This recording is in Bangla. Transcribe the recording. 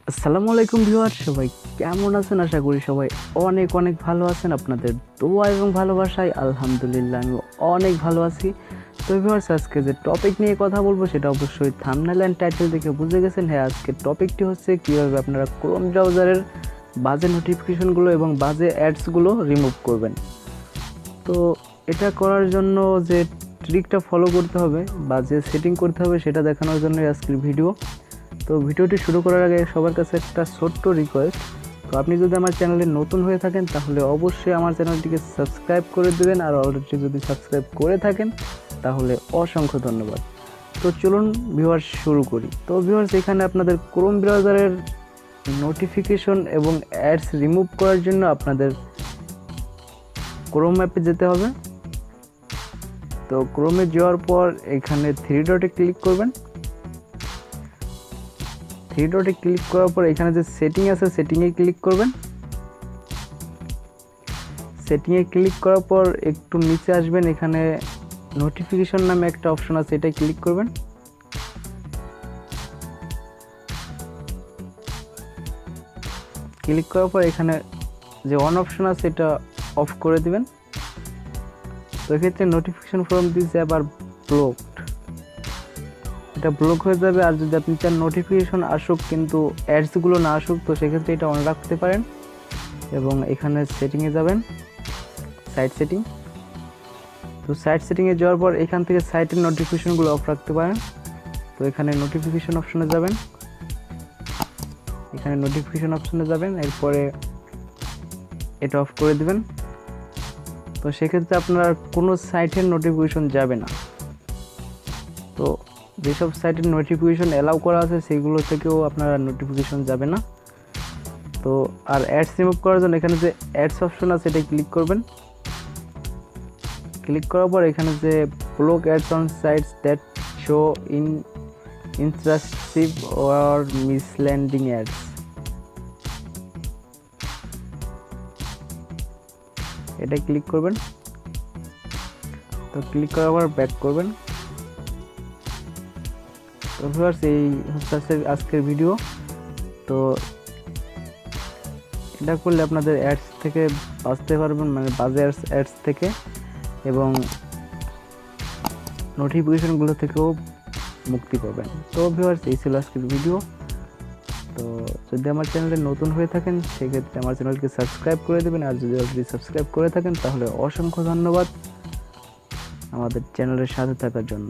আসসালামু আলাইকুম ভিউয়ার, সবাই কেমন আছেন? আশা করি সবাই অনেক অনেক ভালো আছেন। আপনাদের দোয়া এবং ভালোবাসায় আলহামদুলিল্লাহ আমি অনেক ভালো আছি। তো ভিউয়ার্স, আজকে যে টপিক নিয়ে কথা বলবো সেটা অবশ্যই থাম্বনেল এন্ড টাইটেল দেখে বুঝে গেছেন। হ্যাঁ, আজকের টপিকটি হচ্ছে কীভাবে আপনারা ক্রোম ব্রাউজারের বাজে নোটিফিকেশনগুলো এবং বাজে অ্যাডসগুলো রিমুভ করবেন। তো এটা করার জন্য যে ট্রিকটা ফলো করতে হবে বা যে সেটিং করতে হবে সেটা দেখানোর জন্য আজকের ভিডিও। তো ভিডিওটি শুরু করার আগে সবার কাছে একটা ছোট্ট রিকোয়েস্ট, তো আপনি যদি আমার চ্যানেলে নতুন হয়ে থাকেন তাহলে অবশ্যই আমার চ্যানেলটিকে সাবস্ক্রাইব করে দেবেন, আর অলরেডি যদি সাবস্ক্রাইব করে থাকেন তাহলে অসংখ্য ধন্যবাদ। তো চলুন ভিউয়ার্স শুরু করি। তো ভিউয়ার্স, এখানে আপনাদের ক্রোম ব্রাউজারের নোটিফিকেশন এবং অ্যাডস রিমুভ করার জন্য আপনাদের ক্রোম অ্যাপে যেতে হবে। তো ক্রোমে যাওয়ার পর এখানে থ্রি ডটে ক্লিক করবেন। থ্রি ডটে ক্লিক করার পর এখানে যে সেটিং আছে সেটিংয়ে ক্লিক করবেন। সেটিংয়ে ক্লিক করার পর একটু নিচে আসবেন, এখানে নোটিফিকেশন নামে একটা অপশন আছে, এটাই ক্লিক করবেন। ক্লিক করার পর এখানে যে অন অপশন আছে এটা অফ করে দিবেন। তো এক্ষেত্রে notification from this app are blocked, এটা ব্লক হয়ে যাবে। আর যদি আপনি চান নোটিফিকেশন আসুক কিন্তু অ্যাডসগুলো না আসুক, তো সেক্ষেত্রে এটা অন রাখতে পারেন এবং এখানে সেটিংয়ে যাবেন, সাইট সেটিং। তো সাইট সেটিংয়ে যাওয়ার পর এখান থেকে সাইটের নোটিফিকেশনগুলো অফ রাখতে পারেন। তো এখানে নোটিফিকেশন অপশনে যাবেন, এরপরে এটা অফ করে দিবেন। তো সেক্ষেত্রে আপনার কোনো সাইটের নোটিফিকেশন যাবে না। তো যেসব সাইটের নোটিফিকেশন অ্যালাউ করা আছে সেগুলো থেকেও আপনার নোটিফিকেশন যাবে না। তো আর অ্যাডস রিমুভ করার জন্য এখানে যে অ্যাডস অপশন আছে এটা ক্লিক করবেন। ক্লিক করার পর এখানে যে block ads on sites that show intrusive or misleading ads, এটা ক্লিক করবেন। তো ক্লিক করার পর ব্যাক করবেন। তো ভিউয়ার্স, এই হচ্ছে আজকের ভিডিও। তো এটা করলে আপনাদের অ্যাডস থেকে বাঁচতে পারবেন, মানে বাজে অ্যাডস থেকে এবং নোটিফিকেশনগুলো থেকেও মুক্তি পাবেন। তো ভিউয়ার্স, এই ছিল আজকের ভিডিও। তো যদি আমার চ্যানেলে নতুন হয়ে থাকেন সেক্ষেত্রে আমার চ্যানেলকে সাবস্ক্রাইব করে দেবেন, আর যদি অলরেডি সাবস্ক্রাইব করে থাকেন তাহলে অসংখ্য ধন্যবাদ আমাদের চ্যানেলের সাথে থাকার জন্য।